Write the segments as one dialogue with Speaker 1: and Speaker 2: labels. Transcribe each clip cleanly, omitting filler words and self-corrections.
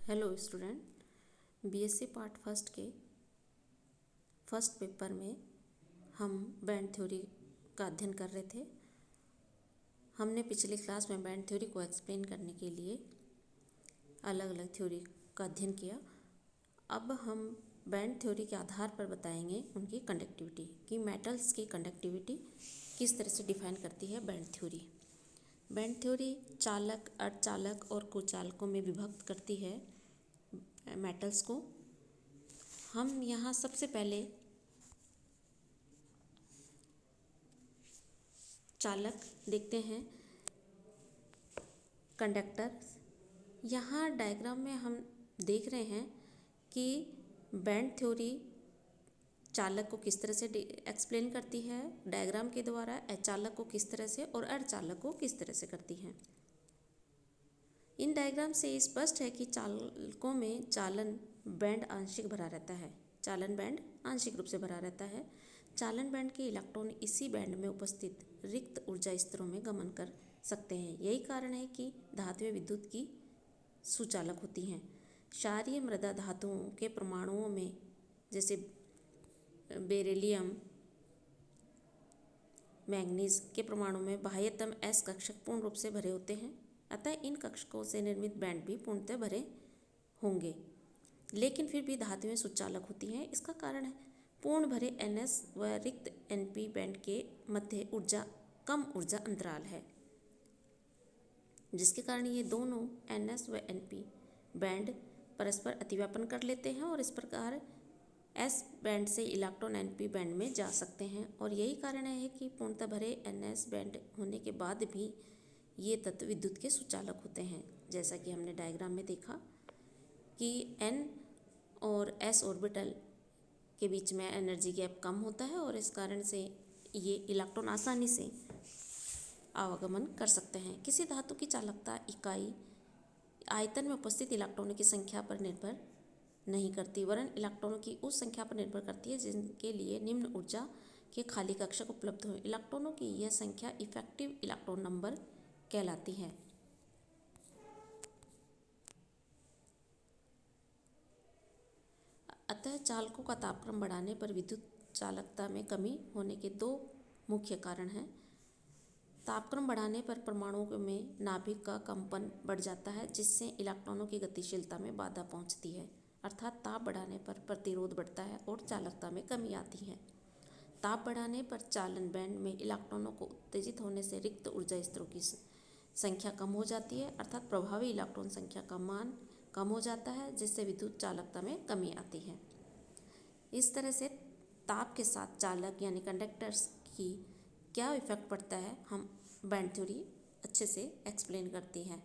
Speaker 1: Hello student, BSc part first के first paper में हम बैंड थ्योरी का अध्ययन कर रहे थे। हमने पिछली क्लास में बैंड थ्योरी को एक्सप्लेन करने के लिए अलग अलग थ्योरी का अध्ययन किया। अब हम बैंड थ्योरी के आधार पर बताएंगे उनकी कंडक्टिविटी कि मेटल्स की कंडक्टिविटी किस तरह से डिफाइन करती है बैंड थ्योरी। बैंड थ्योरी चालक, अर्धचालक और कुचालकों में विभक्त करती है मेटल्स को। हम यहाँ सबसे पहले चालक देखते हैं, कंडक्टर। यहाँ डायग्राम में हम देख रहे हैं कि बैंड थ्योरी चालक को किस तरह से एक्सप्लेन करती है डायग्राम के द्वारा, अचालक को किस तरह से और अर्धचालक को किस तरह से करती है। इन डायग्राम से स्पष्ट है कि चालकों में चालन बैंड आंशिक भरा रहता है। चालन बैंड आंशिक रूप से भरा रहता है। चालन बैंड के इलेक्ट्रॉन इसी बैंड में उपस्थित रिक्त ऊर्जा स्तरों में गमन कर सकते हैं। यही कारण है कि धातुएं विद्युत की सुचालक होती हैं। क्षारीय मृदा धातुओं के परमाणुओं में जैसे बेरिलियम, मैंगनीज के परमाणु में बाह्यतम s कक्षक पूर्ण रूप से भरे होते हैं। अतः इन कक्षकों से निर्मित बैंड भी पूर्णतः भरे होंगे, लेकिन फिर भी धातुएं सुचालक होती हैं। इसका कारण है पूर्ण भरे ns व रिक्त np बैंड के मध्य कम ऊर्जा अंतराल है, जिसके कारण ये दोनों ns व np बैंड परस्पर अतिव्यापन कर लेते हैं और इस प्रकार s बैंड से इलेक्ट्रॉन np बैंड में जा सकते हैं। और यही कारण है कि पूर्णतः भरे ns बैंड होने के बाद भी ये तत्व विद्युत के सुचालक होते हैं। जैसा कि हमने डायग्राम में देखा कि n और s ऑर्बिटल के बीच में एनर्जी गैप कम होता है और इस कारण से ये इलेक्ट्रॉन आसानी से आवागमन कर सकते हैं। किसी धातु की चालकता इकाई आयतन में उपस्थित इलेक्ट्रॉनों की संख्या पर निर्भर नहीं करती, वरन इलेक्ट्रॉनों की उस संख्या पर निर्भर करती है जिनके लिए निम्न ऊर्जा के खाली कक्षक उपलब्ध हो। इलेक्ट्रॉनों की यह संख्या इफेक्टिव इलेक्ट्रॉन नंबर कहलाती है। अतः चालकों का तापक्रम बढ़ाने पर विद्युत चालकता में कमी होने के दो मुख्य कारण हैं। तापक्रम बढ़ाने पर परमाणुओं में नाभिक का कंपन बढ़ जाता है, जिससे इलेक्ट्रॉनों की गतिशीलता में बाधा पहुंचती है। अर्थात ताप बढ़ाने पर प्रतिरोध बढ़ता है और चालकता में कमी आती है। ताप बढ़ाने पर चालन बैंड में इलेक्ट्रॉनों को उत्तेजित होने से रिक्त ऊर्जा स्तरों की संख्या कम हो जाती है, अर्थात प्रभावी इलेक्ट्रॉन संख्या का मान कम हो जाता है, जिससे विद्युत चालकता में कमी आती है। इस तरह से ताप के साथ चालक यानी कंडक्टर्स की क्या इफेक्ट पड़ता है, हम बैंड थ्योरी अच्छे से एक्सप्लेन करती है।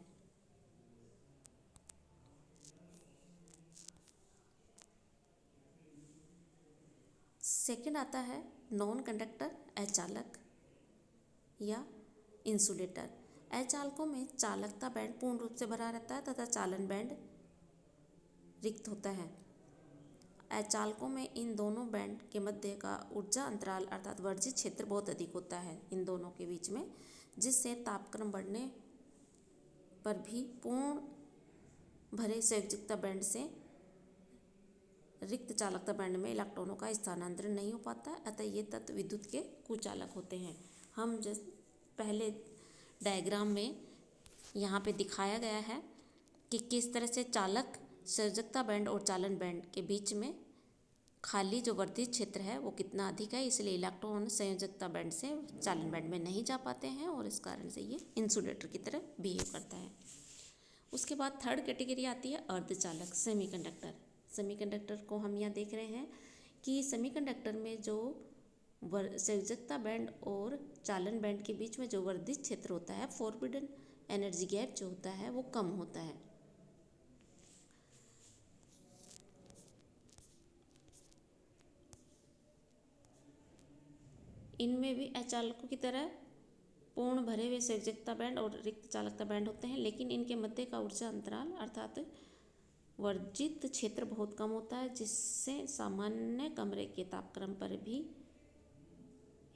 Speaker 1: सेकंड आता है नॉन कंडक्टर, अचालक या इंसुलेटर। अचालकों में चालकता बैंड पूर्ण रूप से भरा रहता है तथा चालन बैंड रिक्त होता है। अचालकों में इन दोनों बैंड के मध्य का ऊर्जा अंतराल अर्थात वर्जित क्षेत्र बहुत अधिक होता है इन दोनों के बीच में, जिससे तापक्रम बढ़ने पर भी पूर्ण भरे संयोजकता बैंड से रिक्त चालकता बैंड में इलेक्ट्रॉनों का स्थानांतरण नहीं हो पाता। अतः ये तत्व विद्युत के कुचालक होते हैं। हम जिस पहले डायग्राम में यहाँ पे दिखाया गया है कि किस तरह से चालक संयोजकता बैंड और चालन बैंड के बीच में खाली जो वर्धित क्षेत्र है वो कितना अधिक है, इसलिए इलेक्ट्रॉन संयोजकता बैंड से चालन बैंड में नहीं जा पाते हैं और इस कारण से ये इंसुलेटर की तरह बिहेव करता है। उसके बाद थर्ड कैटेगरी आती है अर्धचालक, सेमीकंडक्टर। सेमीकंडक्टर को हम यहाँ देख रहे हैं कि सेमीकंडक्टर में जो संयोजकता बैंड और चालन बैंड के बीच में जो वर्धित क्षेत्र होता है, फॉरबिडन एनर्जी गैप जो होता है वो कम होता है। इनमें भी अचालकों की तरह पूर्ण भरे हुए संयोजकता बैंड और रिक्त चालकता बैंड होते हैं, लेकिन इनके मध्य का ऊर्जा अंतराल अर्थात वर्जित क्षेत्र बहुत कम होता है, जिससे सामान्य कमरे के तापक्रम पर भी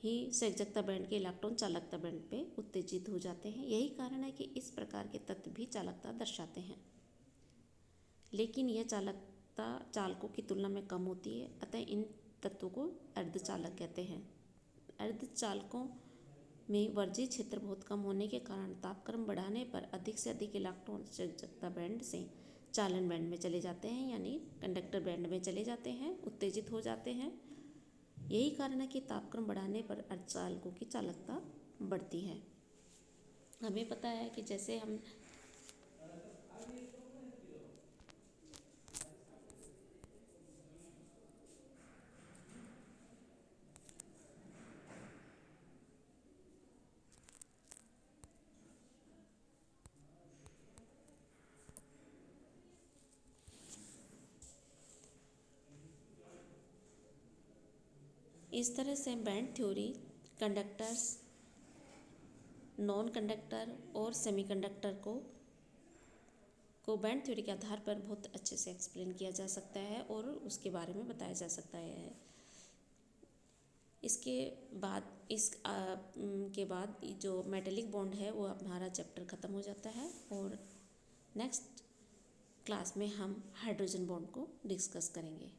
Speaker 1: ही संयोजकता बैंड के इलेक्ट्रॉन चालकता बैंड पे उत्तेजित हो जाते हैं। यही कारण है कि इस प्रकार के तत्व भी चालकता दर्शाते हैं। लेकिन यह चालकता चालकों की तुलना में कम होती है, अतः इन तत्वों को अर्धचालक कहते हैं। अर्धचालकों में वर्जित क्षेत्र बहुत कम होने के कारण तापक्रम बढ़ाने पर अधिक से अधिक इलेक्ट्रॉन चालकता बैंड से चालन बैंड में चले जाते हैं, यानी कंडक्टर बैंड में चले जाते हैं, उत्तेजित हो जाते हैं। यही कारण है कि तापक्रम बढ़ाने पर अर्धचालकों की चालकता बढ़ती है। हमें पता है कि जैसे हम इस तरह से band theory conductors, non conductor और सेमीकंडक्टर को बैंड थ्योरी के आधार पर बहुत अच्छे से एक्सप्लेन किया जा सकता है और उसके बारे में बताया जा सकता है। इसके बाद के बाद जो मेटेलिक बॉन्ड है वो हमारा चैप्टर ख़त्म हो जाता है और नेक्स्ट क्लास में हम हाइड्रोजन बॉन्ड को डिस्कस करेंगे।